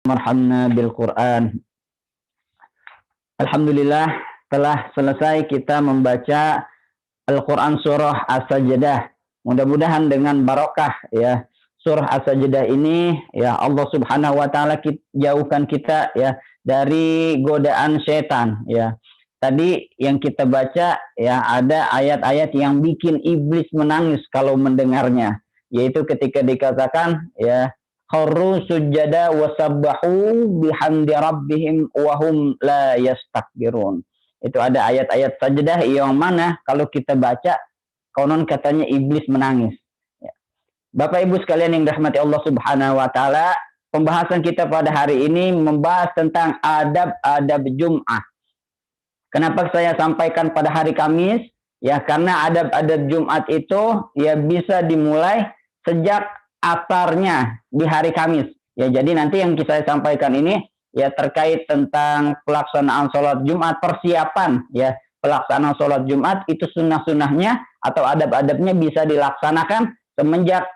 Marhamna bil Quran. Alhamdulillah telah selesai kita membaca Al-Quran surah As-Sajdah. Mudah-mudahan dengan barokah ya surah As-Sajdah ini ya Allah Subhanahu wa taala jauhkan kita ya dari godaan setan ya. Tadi yang kita baca ya ada ayat-ayat yang bikin iblis menangis kalau mendengarnya, yaitu ketika dikatakan ya kharru sujada wasabbahu bihamdi rabbihim wahum la yastakbirun. Itu ada ayat-ayat sajdah yang mana kalau kita baca konon katanya iblis menangis. Ya. Bapak Ibu sekalian yang dirahmati Allah Subhanahu wa taala, pembahasan kita pada hari ini membahas tentang adab-adab Jum'ah. Kenapa saya sampaikan pada hari Kamis? Ya karena adab-adab Jumat itu ya bisa dimulai sejak asarnya di hari Kamis. Ya jadi nanti yang saya sampaikan ini ya terkait tentang pelaksanaan sholat Jumat, persiapan ya pelaksanaan sholat Jumat itu sunnah-sunnahnya atau adab-adabnya bisa dilaksanakan semenjak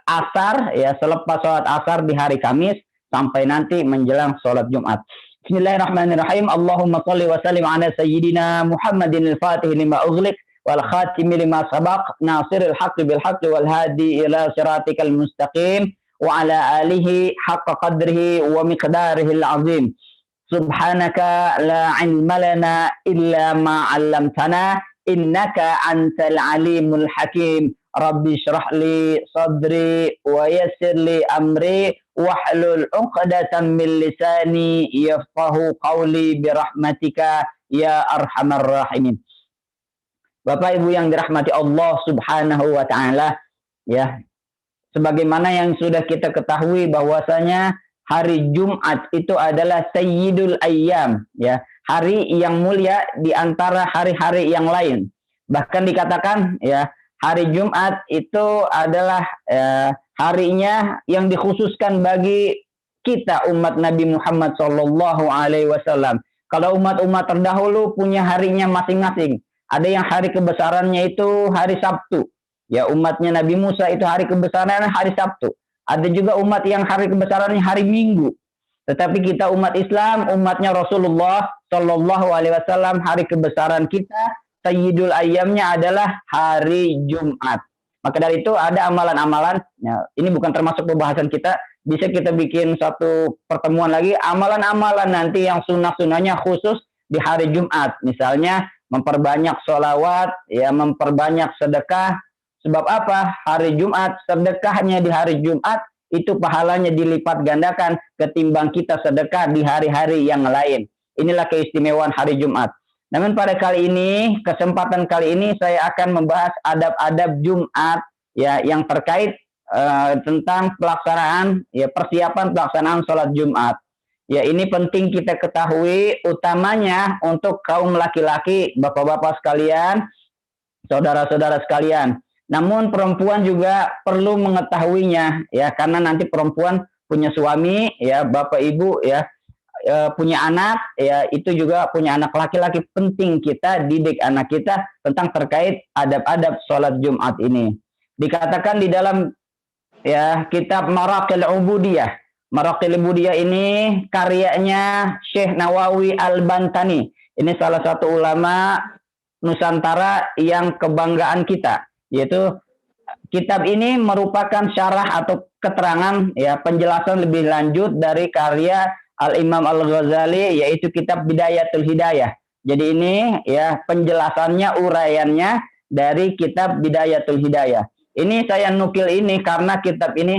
asar ya selepas sholat asar di hari Kamis sampai nanti menjelang sholat Jumat. Bismillahirrahmanirrahim. Allahumma salli wa sallim ala sayyidina Muhammadin al-Fatih lima ughliq wal khatimi lima sabaq nasiril haqqi bil haqqi wal hadi ila siratikal mustaqim wa ala alihi haqqa qadrihi wa miqdarihi al-azim. Subhanaka la ilma lana illa ma 'allamtana innaka antal alimul hakim. Rabbi syrah li sadri wa yassir li amri wahlul 'uqdatam min lisani yafqahu qawli birahmatika ya arhamar rahimin. Bapak Ibu yang dirahmati Allah Subhanahu wa taala, ya. Sebagaimana yang sudah kita ketahui bahwasanya hari Jumat itu adalah sayyidul ayyam, ya. Hari yang mulia di antara hari-hari yang lain. Bahkan dikatakan ya hari Jumat itu adalah harinya yang dikhususkan bagi kita umat Nabi Muhammad Sallallahu Alaihi Wasallam. Kalau umat-umat terdahulu punya harinya masing-masing. Ada yang hari kebesarannya itu hari Sabtu. Ya umatnya Nabi Musa itu hari kebesarannya hari Sabtu. Ada juga umat yang hari kebesarannya hari Minggu. Tetapi kita umat Islam, umatnya Rasulullah Sallallahu Alaihi Wasallam, hari kebesaran kita Sayyidul Ayyamnya adalah hari Jumat. Maka dari itu ada amalan-amalan, ya, ini bukan termasuk pembahasan kita, bisa kita bikin satu pertemuan lagi, amalan-amalan nanti yang sunnah-sunnahnya khusus di hari Jumat. Misalnya memperbanyak sholawat, ya, memperbanyak sedekah. Sebab apa? Hari Jumat, sedekahnya di hari Jumat, itu pahalanya dilipat gandakan ketimbang kita sedekah di hari-hari yang lain. Inilah keistimewaan hari Jumat. Namun pada kali ini, kesempatan kali ini saya akan membahas adab-adab Jumat ya yang terkait tentang pelaksanaan ya persiapan pelaksanaan sholat Jumat. Ya ini penting kita ketahui utamanya untuk kaum laki-laki, bapak-bapak sekalian, saudara-saudara sekalian. Namun perempuan juga perlu mengetahuinya ya karena nanti perempuan punya suami ya, bapak ibu ya punya anak ya itu juga punya anak laki-laki, penting kita didik anak kita tentang terkait adab-adab sholat Jumat ini. Dikatakan di dalam ya kitab Maraqil Ubudiyah. Maraqil Ubudiyah ini karyanya Syekh Nawawi Al-Bantani. Ini salah satu ulama Nusantara yang kebanggaan kita, yaitu kitab ini merupakan syarah atau keterangan ya penjelasan lebih lanjut dari karya Al-Imam Al-Ghazali, yaitu kitab Bidayatul Hidayah. Jadi ini ya penjelasannya, uraiannya dari kitab Bidayatul Hidayah. Ini saya nukil ini karena kitab ini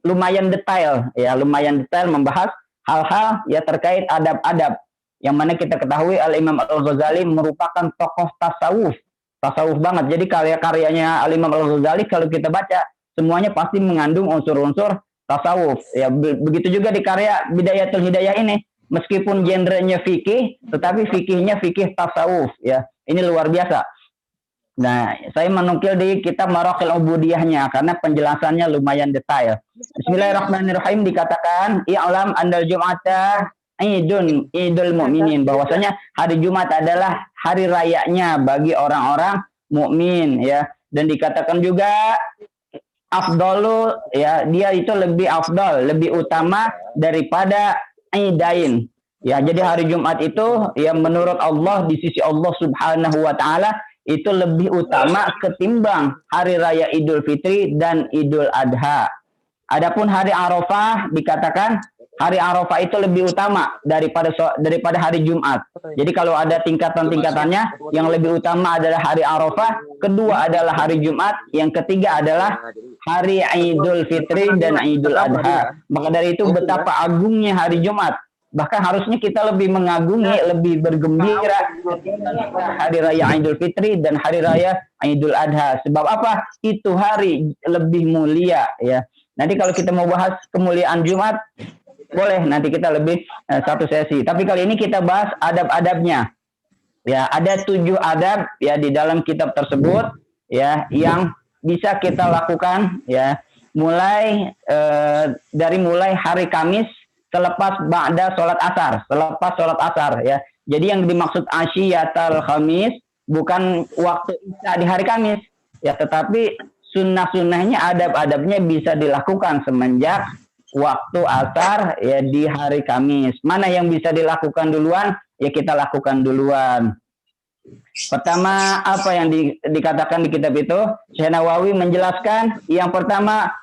lumayan detail ya, lumayan detail membahas hal-hal ya terkait adab-adab. Yang mana kita ketahui Al-Imam Al-Ghazali merupakan tokoh tasawuf banget. Jadi karya-karyanya Al-Imam Al-Ghazali kalau kita baca semuanya pasti mengandung unsur-unsur tasawuf. Ya begitu juga di karya Bidayatul Hidayah ini, meskipun genrenya fikih, tetapi fikihnya fikih tasawuf ya. Ini luar biasa. Nah, saya menukil di kitab Maraqil Ubudiyahnya karena penjelasannya lumayan detail. Bismillahirrahmanirrahim, dikatakan i'lam andal jum'ata idul mu'minin, bahwasanya hari Jumat adalah hari rayanya bagi orang-orang mukmin ya. Dan dikatakan juga afdalu, ya, dia itu lebih afdal, lebih utama daripada idain. Ya, jadi hari Jumat itu ya menurut Allah di sisi Allah Subhanahu wa taala itu lebih utama ketimbang hari raya Idul Fitri dan Idul Adha. Adapun hari Arafah dikatakan hari Arafah itu lebih utama daripada hari Jumat. Jadi kalau ada tingkatan-tingkatannya, yang lebih utama adalah hari Arafah, kedua adalah hari Jumat, yang ketiga adalah hari Idul Fitri dan Idul Adha. Maka dari itu betapa agungnya hari Jumat. Bahkan harusnya kita lebih mengagungi, lebih bergembira hari raya Idul Fitri dan hari raya Idul Adha. Sebab apa? Itu hari lebih mulia, ya. Nanti kalau kita mau bahas kemuliaan Jumat, boleh nanti kita lebih satu sesi. Tapi kali ini kita bahas adab-adabnya. Ya, ada 7 adab ya di dalam kitab tersebut ya yang bisa kita lakukan ya mulai dari mulai hari Kamis selepas ba'da sholat asar ya. Jadi yang dimaksud asyiyatal Khamis bukan waktu isya di hari Kamis ya, tetapi sunnah-sunnahnya, adab-adabnya bisa dilakukan semenjak waktu asar ya di hari Kamis. Mana yang bisa dilakukan duluan, ya kita lakukan duluan. Pertama, apa yang dikatakan di kitab itu? Syekh Nawawi menjelaskan yang pertama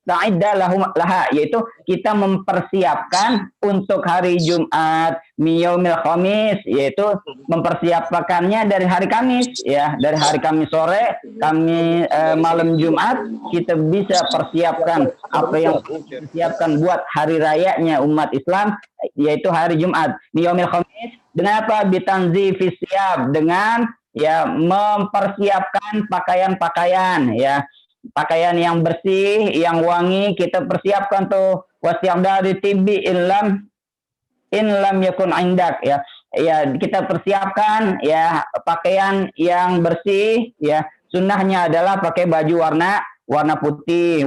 laha, yaitu kita mempersiapkan untuk hari Jumat miyaumil khamis, yaitu mempersiapkannya dari hari Kamis ya, dari hari Kamis sore, malam Jumat kita bisa persiapkan apa yang persiapkan buat hari rayanya umat Islam, yaitu hari Jumat miyaumil khamis. Dengan apa? Bitanzifis siyab, dengan ya mempersiapkan pakaian-pakaian ya, pakaian yang bersih, yang wangi kita persiapkan tuh. Wasiab dari tibi in lam yakun indak ya. Ya, kita persiapkan ya pakaian yang bersih ya. Sunnahnya adalah pakai baju warna putih.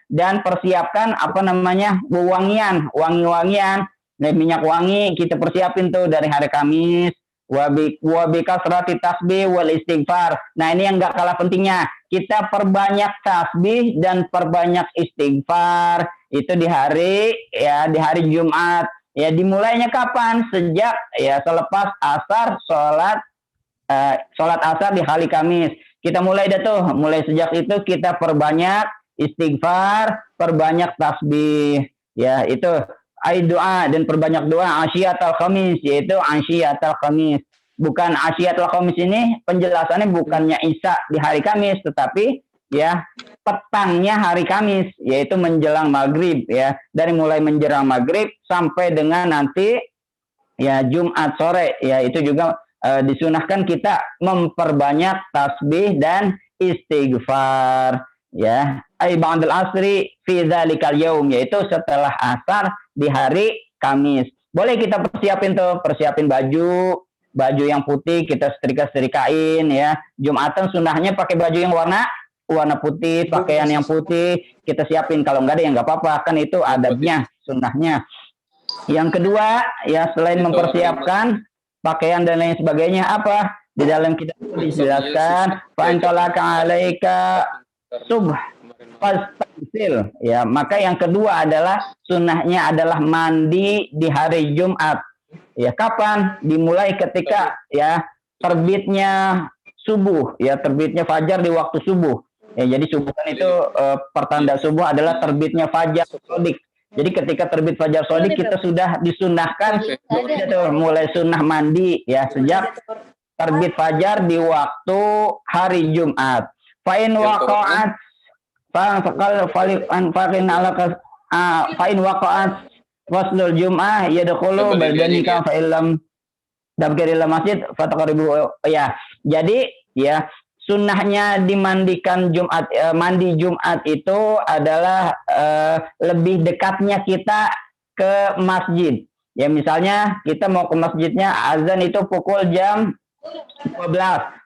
Dan persiapkan apa namanya? wangi-wangian, minyak wangi kita persiapin tuh dari hari Kamis. Wabi kasrati tasbih wal istighfar. Nah, ini yang gak kalah pentingnya. Kita perbanyak tasbih dan perbanyak istighfar. Itu di hari Jumat. Ya, dimulainya kapan? Sejak ya selepas asar sholat asar di hari Kamis. Kita mulai tuh. Mulai sejak itu kita perbanyak istighfar, perbanyak tasbih. Ya, itu doa dan perbanyak doa asyiyatul khamis, yaitu asyiyatul khamis. Bukan asyiyatul khamis ini penjelasannya bukannya isya di hari Kamis, tetapi ya petangnya hari Kamis, yaitu menjelang maghrib ya. Dari mulai menjelang maghrib sampai dengan nanti ya Jumat sore ya, itu juga disunahkan kita memperbanyak tasbih dan istighfar ya. Ba'dal asri fi dzalikal yaum, yaitu setelah asar di hari Kamis. Boleh kita persiapin baju yang putih, kita setrikain ya. Jumatan sunnahnya pakai baju yang warna putih, pakaian yang putih kita siapin. Kalau enggak ada ya enggak apa-apa, kan itu adabnya, sunnahnya. Yang kedua ya, selain mempersiapkan pakaian dan lain sebagainya, apa? Di dalam kitab dijelaskan fa'antalaka alaika subh fastaghsil ya, maka yang kedua adalah sunnahnya adalah mandi di hari Jumat ya. Kapan? Dimulai ketika ya terbitnya subuh ya, terbitnya fajar di waktu subuh ya. Jadi subuh kan itu pertanda subuh adalah terbitnya fajar sodik. Jadi ketika terbit fajar sodik kita sudah disunahkan mulai sunnah mandi ya sejak terbit fajar di waktu hari Jumat. Fa'in waqa'at fa'in waqa'at waslul jum'ah yadkhulu badanika fa'ilam dabgiril masjid fataqribu ya. Jadi ya sunnahnya dimandikan Jumat, mandi Jumat itu adalah lebih dekatnya kita ke masjid. Ya, misalnya kita mau ke masjidnya azan itu pukul jam 12,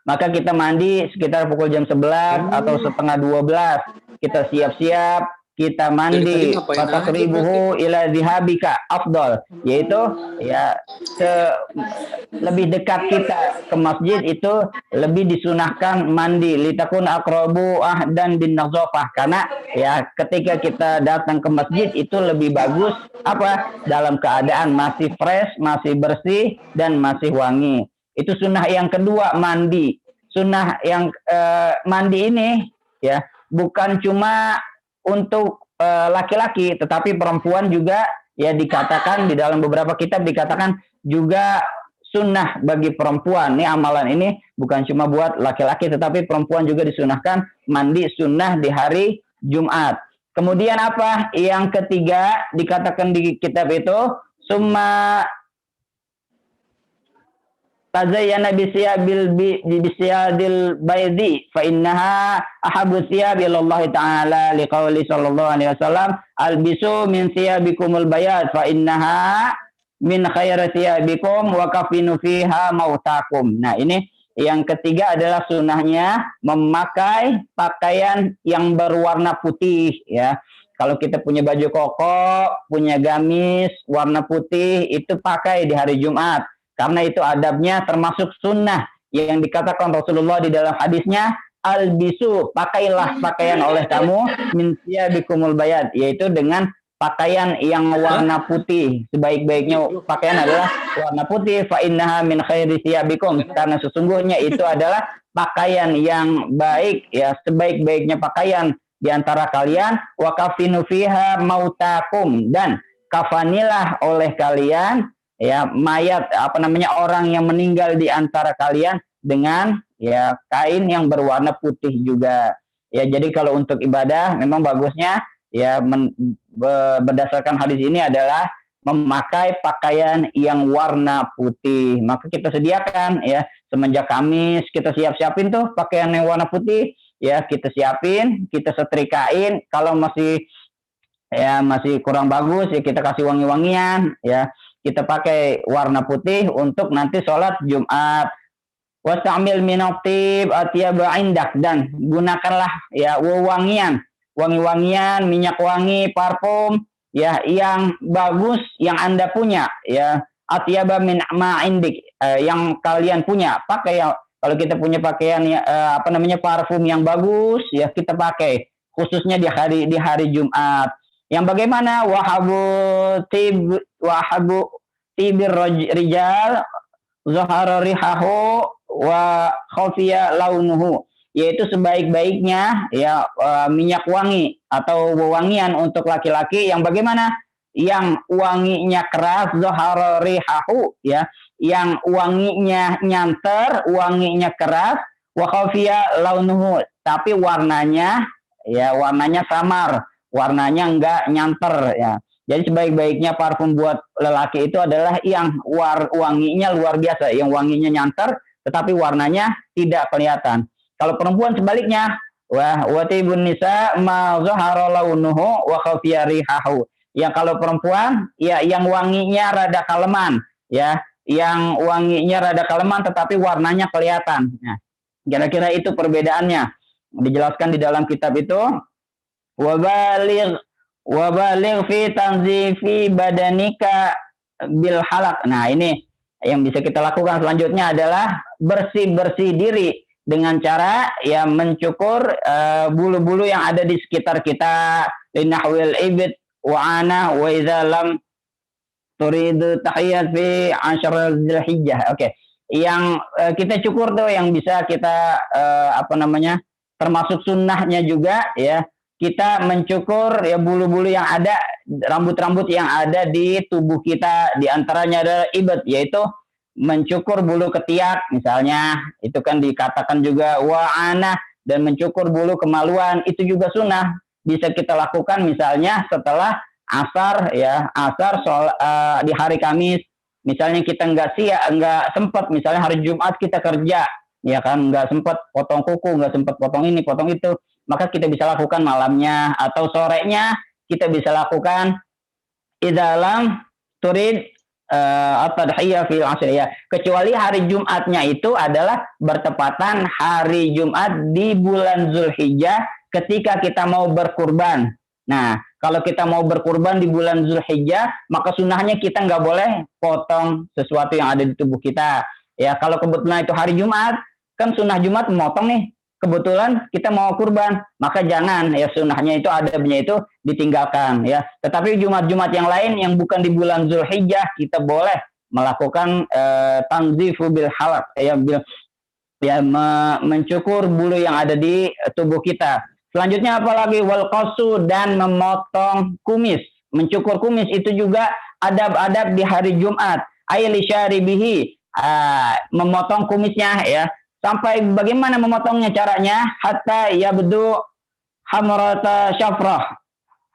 maka kita mandi sekitar pukul jam 11 atau setengah 12. Kita siap-siap, kita mandi fatakribuhu ila zihabika afdal, yaitu ya lebih dekat kita ke masjid itu lebih disunahkan mandi litakun aqrabu ahdan bin nazafah, karena ya ketika kita datang ke masjid itu lebih bagus apa dalam keadaan masih fresh, masih bersih dan masih wangi. Itu sunnah yang kedua, mandi. Sunnah yang mandi ini ya bukan cuma untuk laki-laki, tetapi perempuan juga ya dikatakan di dalam beberapa kitab dikatakan juga sunnah bagi perempuan. Ini amalan ini bukan cuma buat laki-laki, tetapi perempuan juga disunahkan mandi sunnah di hari Jumat. Kemudian apa? Yang ketiga dikatakan di kitab itu summa tazayyana bisiyadil baydi fa innaha ahabbu siyab ila Allah taala liqauli sallallahu alaihi wasallam albisu min siyabikumul bayad fa innaha min khairi siyabikum wa kafinu fiha mautakum. Nah, ini yang ketiga adalah sunnahnya memakai pakaian yang berwarna putih ya. Kalau kita punya baju koko, punya gamis warna putih, itu pakai di hari Jumat. Karena itu adabnya termasuk sunnah yang dikatakan Rasulullah di dalam hadisnya, albisu, pakailah pakaian oleh kamu min siyabikumul bayad, yaitu dengan pakaian yang warna putih. Sebaik-baiknya pakaian adalah warna putih, fa innaha min khairi siyabikum, karena sesungguhnya itu adalah pakaian yang baik ya, sebaik-baiknya pakaian di antara kalian, wa kafinu fiha mautakum, dan kafanilah oleh kalian ya mayat orang yang meninggal di antara kalian dengan ya kain yang berwarna putih juga. Ya, jadi kalau untuk ibadah memang bagusnya ya berdasarkan hadis ini adalah memakai pakaian yang warna putih. Maka kita sediakan ya, semenjak Kamis kita siap-siapin tuh pakaian yang warna putih ya, kita siapin, kita setrikain. Kalau masih kurang bagus ya kita kasih wangi-wangian ya. Kita pakai warna putih untuk nanti sholat Jumat. Wastamil minatib atyaba indak, dan gunakanlah ya wangian, minyak wangi, parfum ya yang bagus yang Anda punya ya. Atyaba min ma indik, yang kalian punya. Pakai ya, kalau kita punya pakaian parfum yang bagus ya kita pakai khususnya di hari Jumat. Yang bagaimana wahabu tibir rijal zahara rihahu wa khafiya launuhu, yaitu sebaik-baiknya ya minyak wangi atau wewangian untuk laki-laki yang bagaimana, yang wanginya keras, zahara rihahu ya, yang wanginya nyanter, wanginya keras, wa khafiya launuhu, tapi warnanya samar, warnanya enggak nyanter ya. Jadi sebaik-baiknya parfum buat lelaki itu adalah yang wanginya luar biasa, yang wanginya nyanter tetapi warnanya tidak kelihatan. Kalau perempuan sebaliknya, wa tibun nisa ma zahara launuhu wa khafiya rihahu. Yang kalau perempuan ya yang wanginya rada kaleman ya, yang wanginya rada kaleman tetapi warnanya kelihatan. Nah, kira-kira itu perbedaannya. Dijelaskan di dalam kitab itu. Wabaligh fi tanzifi badanika bil halak. Nah, ini yang bisa kita lakukan selanjutnya adalah bersih-bersih diri dengan cara ya mencukur bulu-bulu yang ada di sekitar kita, linahwil ibid wa ana wa idza lam turidu tahiyat fi ashar Dzulhijjah. Oke. Yang kita cukur tuh yang bisa kita termasuk sunnahnya juga ya. Kita mencukur ya bulu-bulu yang ada, rambut-rambut yang ada di tubuh kita, di antaranya adalah ibad, yaitu mencukur bulu ketiak misalnya, itu kan dikatakan juga wa'ana, dan mencukur bulu kemaluan itu juga sunnah, bisa kita lakukan misalnya setelah asar di hari Kamis, misalnya kita nggak sempat, misalnya hari Jumat kita kerja ya kan, nggak sempat potong kuku, nggak sempat potong ini potong itu, maka kita bisa lakukan malamnya atau sorenya, kita bisa lakukan idalam turid at-tadhiyah fil asr ya, kecuali hari Jumatnya itu adalah bertepatan hari Jumat di bulan Dzulhijjah ketika kita mau berkurban. Nah, kalau kita mau berkurban di bulan Zulhijjah, maka sunnahnya kita nggak boleh potong sesuatu yang ada di tubuh kita. Ya, kalau kebetulan itu hari Jumat, kan sunnah Jumat memotong nih. Kebetulan kita mau kurban, maka jangan ya, sunnahnya itu adabnya itu ditinggalkan ya. Tetapi Jumat-Jumat yang lain yang bukan di bulan Zulhijjah, kita boleh melakukan tanzifu bil halaq ya, ya mencukur bulu yang ada di tubuh kita. Selanjutnya apalagi wal qasu, dan memotong kumis. Mencukur kumis itu juga adab-adab di hari Jumat. Ayli syaribihi, memotong kumisnya ya. Sampai bagaimana memotongnya caranya? Hatta yabdu hamrata syafrah.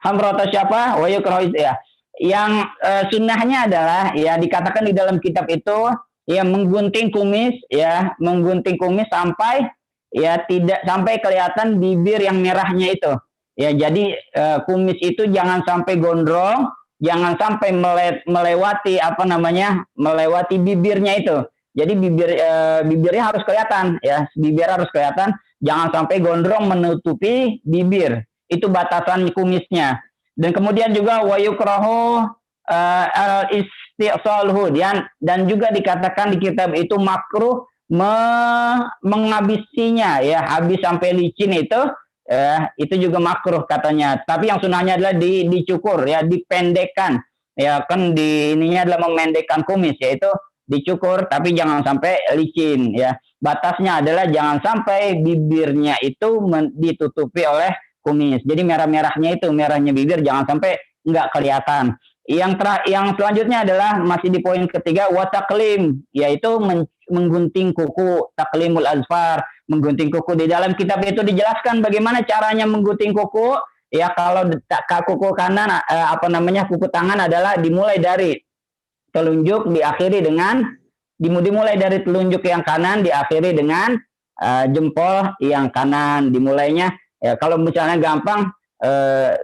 Hamrata syafrah wa yukrahu ya. Yang sunnahnya adalah ya, dikatakan di dalam kitab itu ya, menggunting kumis ya, menggunting kumis sampai ya tidak sampai kelihatan bibir yang merahnya itu. Ya, jadi kumis itu jangan sampai gondrong, jangan sampai melewati melewati bibirnya itu. Jadi bibirnya harus kelihatan ya, bibir harus kelihatan, jangan sampai gondrong menutupi bibir. Itu batasan kumisnya. Dan kemudian juga wa yukrahu al-isti'salhu, dan juga dikatakan di kitab itu makruh menghabisinya ya, habis sampai licin itu juga makruh katanya. Tapi yang sunnahnya adalah dicukur ya, dipendekkan ya, kan ininya adalah memendekkan kumis, yaitu dicukur tapi jangan sampai licin ya. Batasnya adalah jangan sampai bibirnya itu ditutupi oleh kumis. Jadi merahnya bibir jangan sampai nggak kelihatan. Yang selanjutnya adalah masih di poin ketiga, wataklim, yaitu menggunting kuku, taklimul azfar, menggunting kuku. Di dalam kitab itu dijelaskan bagaimana caranya menggunting kuku. Ya, kalau kuku kanan kuku tangan adalah dimulai dari telunjuk, dimulai dari telunjuk yang kanan, diakhiri dengan jempol yang kanan. Dimulainya ya, kalau misalnya gampang,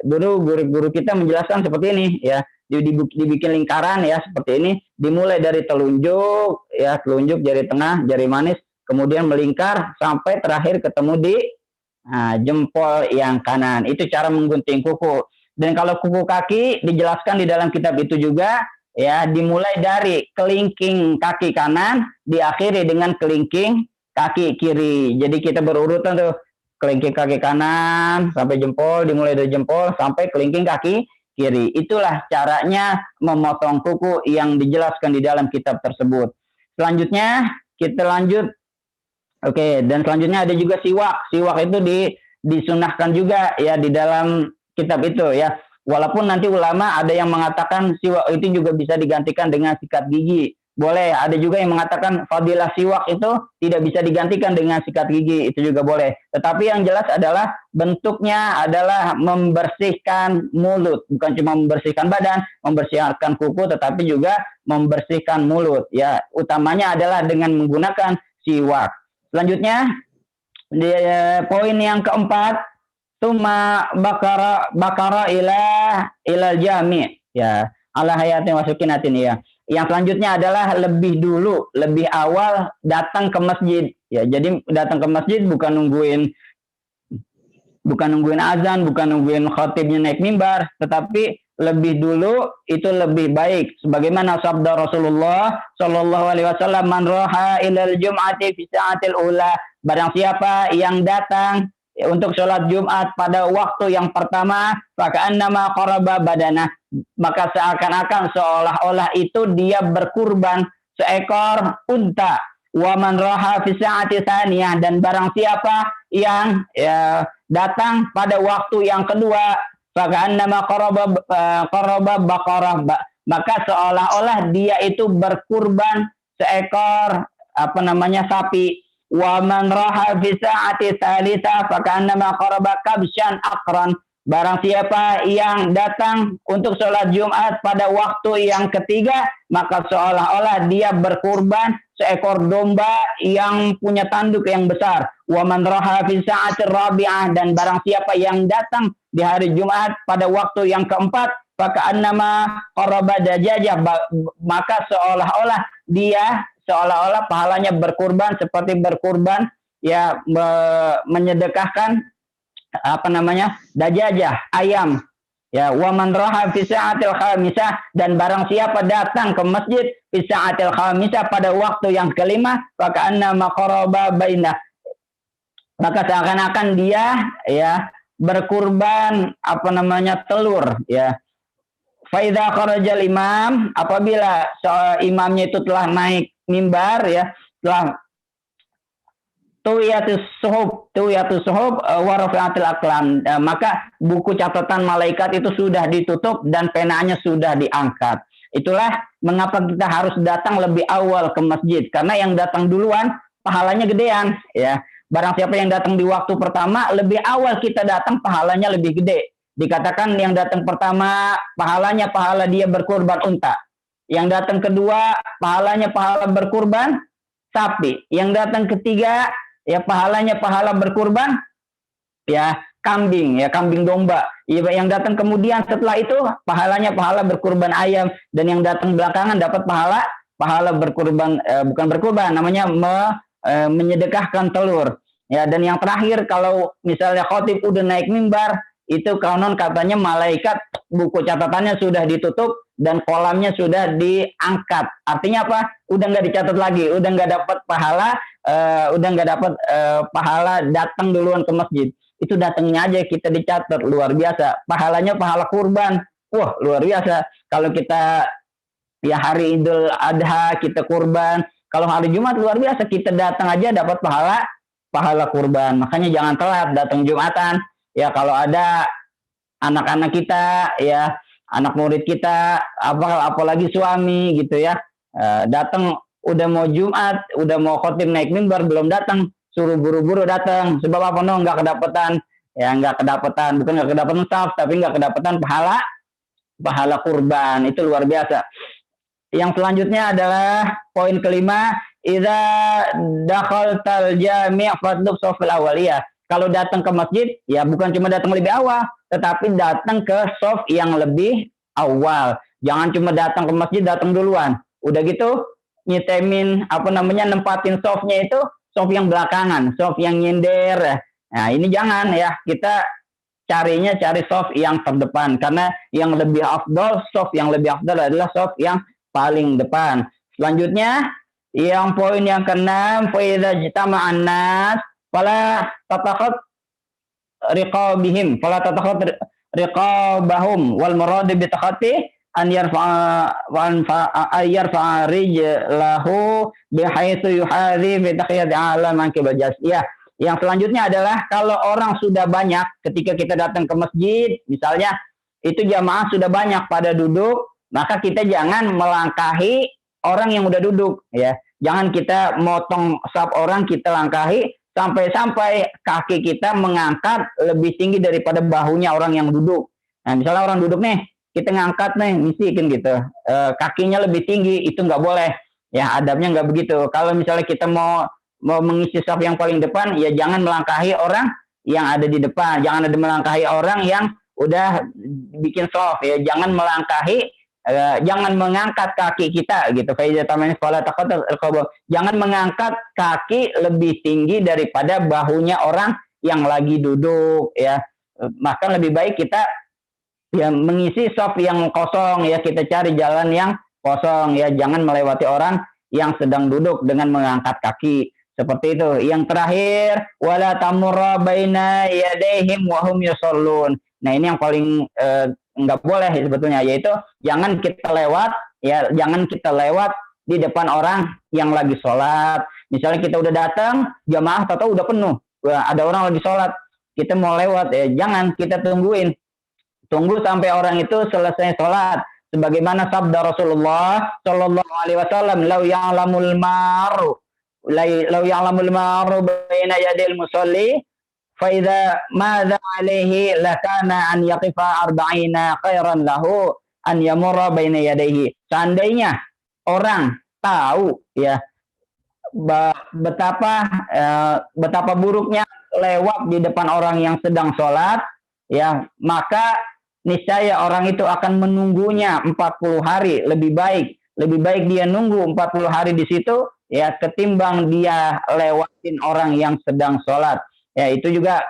dulu guru-guru kita menjelaskan seperti ini ya, dibikin lingkaran ya seperti ini, dimulai dari telunjuk ya, telunjuk, jari tengah, jari manis, kemudian melingkar sampai terakhir ketemu di jempol yang kanan. Itu cara menggunting kuku. Dan kalau kuku kaki dijelaskan di dalam kitab itu juga ya, dimulai dari kelingking kaki kanan, diakhiri dengan kelingking kaki kiri. Jadi kita berurutan tuh, kelingking kaki kanan sampai jempol, dimulai dari jempol sampai kelingking kaki kiri. Itulah caranya memotong kuku yang dijelaskan di dalam kitab tersebut. Selanjutnya kita lanjut. Oke, dan selanjutnya ada juga siwak. Siwak itu disunahkan juga ya di dalam kitab itu ya. Walaupun nanti ulama ada yang mengatakan siwak itu juga bisa digantikan dengan sikat gigi. Boleh, ada juga yang mengatakan fadilah siwak itu tidak bisa digantikan dengan sikat gigi, itu juga boleh. Tetapi yang jelas adalah bentuknya adalah membersihkan mulut, bukan cuma membersihkan badan, membersihkan kuku, tetapi juga membersihkan mulut. Ya, utamanya adalah dengan menggunakan siwak. Selanjutnya di poin yang keempat, Tuma bakara ilal jami ya, ala hayatin wasukinatin ya. Yang selanjutnya adalah lebih awal datang ke masjid ya. Jadi datang ke masjid bukan nungguin azan, bukan nungguin khatibnya naik mimbar, tetapi lebih dulu itu lebih baik. Sebagaimana sabda Rasulullah Shallallahu Alaihi Wasallam, man roha ilal jum'ati fi sa'atil ula, barang siapa yang datang untuk sholat Jumat pada waktu yang pertama, faka'annama qaraba badana, maka seakan-akan seolah-olah itu dia berkurban seekor unta. Wa man raha fi sa'ati tsaniyah, dan barang siapa yang datang pada waktu yang kedua, faka'annama qaraba baqarah, maka seolah-olah dia itu berkurban seekor sapi. Wa man raha fi sa'ati tsalitsah faka'annama qaraba kabsyan aqran, barang siapa yang datang untuk sholat Jumat pada waktu yang ketiga, maka seolah-olah dia berkurban seekor domba yang punya tanduk yang besar. Wa man raha fi sa'ati rabi'ah, dan barang siapa yang datang di hari Jumat pada waktu yang keempat, faka'annama qaraba dajajah, maka seolah-olah pahalanya berkurban seperti berkurban ya, menyedekahkan dajajah, ayam Ya, wa man raha fi sa'atil khamisah, dan barang siapa datang ke masjid fi sa'atil khamisah pada waktu yang kelima, maka anna maqaraba bainah, maka seakan-akan dia ya berkurban apa namanya telur ya. Faida kharajal imam, apabila imamnya itu telah naik mimbar ya, telah tuyatus suhub wa rafi'atil aqlam, maka buku catatan malaikat itu sudah ditutup dan penanya sudah diangkat. Itulah mengapa kita harus datang lebih awal ke masjid, karena yang datang duluan pahalanya gedean ya. Barang siapa yang datang di waktu pertama, lebih awal kita datang pahalanya lebih gede. Dikatakan yang datang pertama pahalanya pahala dia berkurban unta. Yang datang kedua pahalanya pahala berkurban sapi. Yang datang ketiga ya pahalanya pahala berkurban ya kambing, ya kambing domba. Yang datang kemudian setelah itu pahalanya pahala berkurban ayam, dan yang datang belakangan dapat pahala berkurban bukan berkurban, namanya menyedekahkan telur. Ya, dan yang terakhir kalau misalnya khotib udah naik mimbar, itu konon katanya malaikat buku catatannya sudah ditutup dan kolamnya sudah diangkat. Artinya apa? Udah nggak dicatat lagi, udah nggak dapat pahala, pahala datang duluan ke masjid. Itu datangnya aja kita dicatat, luar biasa. Pahalanya pahala kurban, wah luar biasa. Kalau kita ya hari Idul Adha kita kurban, kalau hari Jumat luar biasa, kita datang aja dapat pahala kurban. Makanya jangan telat datang Jumatan. Ya kalau ada anak-anak kita, ya anak murid kita, apalagi suami gitu ya, datang udah mau Jumat, udah mau khotib naik mimbar belum datang, suruh buru-buru datang. Sebab apa? No, nggak kedapatan, ya nggak kedapatan, bukan nggak kedapatan saf, tapi nggak kedapatan pahala kurban. Itu luar biasa. Yang selanjutnya adalah poin kelima, idza dakhaltal jami' fadlub shafil awaliyah. Kalau datang ke masjid, ya bukan cuma datang lebih awal, tetapi datang ke shaf yang lebih awal. Jangan cuma datang ke masjid, datang duluan. Udah gitu, nyitemin nempatin shafnya itu shaf yang belakangan, shaf yang nyender. Nah, ini jangan ya, kita cari shaf yang terdepan, karena yang lebih afdol, shaf yang lebih afdol adalah shaf yang paling depan. Selanjutnya, yang poin yang keenam, fa idza jitama'an nas fala tatakhat riqabahum wal murad bi takhati an yarfa'a rijlahu bihaitsu yuhadhi bi takhiyati alaman kibajas. Ya, yang selanjutnya adalah kalau orang sudah banyak ketika kita datang ke masjid, misalnya itu jamaah sudah banyak pada duduk, maka kita jangan melangkahi orang yang udah duduk ya. Jangan kita motong saf orang, kita langkahi sampai kaki kita mengangkat lebih tinggi daripada bahunya orang yang duduk. Nah, misalnya orang duduk nih, kita ngangkat nih, misikin gitu. Kakinya lebih tinggi, itu nggak boleh. Ya, adabnya nggak begitu. Kalau misalnya kita mau mengisi saf yang paling depan, ya jangan melangkahi orang yang ada di depan. Jangan ada melangkahi orang yang udah bikin saf ya. Jangan melangkahi, jangan mengangkat kaki kita gitu. Jangan mengangkat kaki lebih tinggi daripada bahunya orang yang lagi duduk ya. Maka lebih baik kita ya mengisi shaf yang kosong ya, kita cari jalan yang kosong ya, jangan melewati orang yang sedang duduk dengan mengangkat kaki. Seperti itu. Yang terakhir, wala tamurra baina yadaihim wa hum yusallun. Nah, ini yang paling nggak boleh sebetulnya, yaitu jangan kita lewat di depan orang yang lagi sholat. Misalnya kita udah datang, jamaah atau udah penuh, ada orang lagi sholat, kita mau lewat ya, jangan, kita tunggu sampai orang itu selesai sholat. Sebagaimana sabda Rasulullah Shallallahu Alaihi Wasallam, lau ya'lamul maru baina yadil musalli faida madza alaihi lakana an yaqifa arba'ina khairan lahu an yamurra baina yadayhi. Seandainya orang tahu ya betapa buruknya lewat di depan orang yang sedang sholat ya, maka niscaya orang itu akan menunggunya 40 hari. Lebih baik dia nunggu 40 hari di situ ya, ketimbang dia lewatin orang yang sedang sholat. Ya, itu juga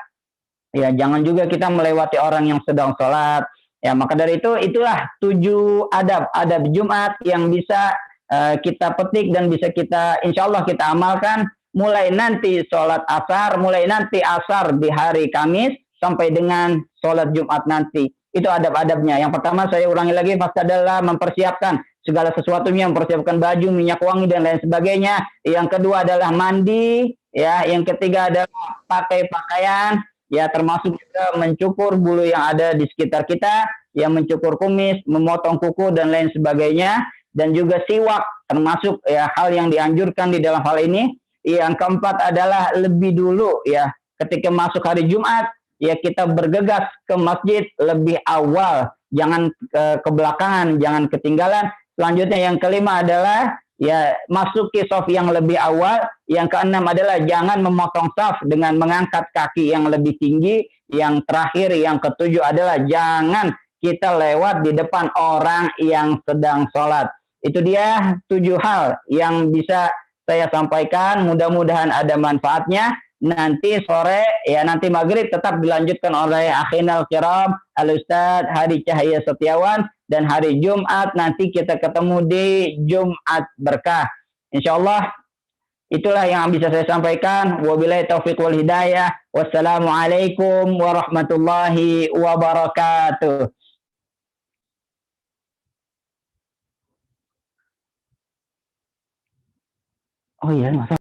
ya, jangan juga kita melewati orang yang sedang sholat. Ya, maka dari itu itulah 7 adab Jumat yang bisa kita petik dan bisa kita insya Allah kita amalkan mulai nanti sholat asar, mulai nanti asar di hari Kamis sampai dengan sholat Jumat nanti. Itu adab-adabnya. Yang pertama saya ulangi lagi, pasti adalah mempersiapkan segala sesuatunya, mempersiapkan baju, minyak wangi dan lain sebagainya. Yang kedua adalah mandi, ya. Yang ketiga adalah pakai pakaian, ya, termasuk juga mencukur bulu yang ada di sekitar kita, ya, mencukur kumis, memotong kuku dan lain sebagainya, dan juga siwak termasuk ya hal yang dianjurkan di dalam hal ini. Yang keempat adalah lebih dulu, ya, ketika masuk hari Jumat, ya, kita bergegas ke masjid lebih awal, jangan kebelakangan, jangan ketinggalan. Selanjutnya yang kelima adalah ya masuki saf yang lebih awal. Yang keenam adalah jangan memotong saf dengan mengangkat kaki yang lebih tinggi. Yang terakhir, yang ketujuh adalah jangan kita lewat di depan orang yang sedang sholat. Itu dia 7 hal yang bisa saya sampaikan. Mudah-mudahan ada manfaatnya. Nanti sore, ya, nanti maghrib tetap dilanjutkan oleh akhinal kiram Al-Ustadz Hadi Cahaya Setiawan, dan hari Jumat nanti kita ketemu di Jumat Berkah. Insya Allah itulah yang bisa saya sampaikan. Wabillahi taufiq wal hidayah. Wassalamualaikum warahmatullahi wabarakatuh. Oh iya, masa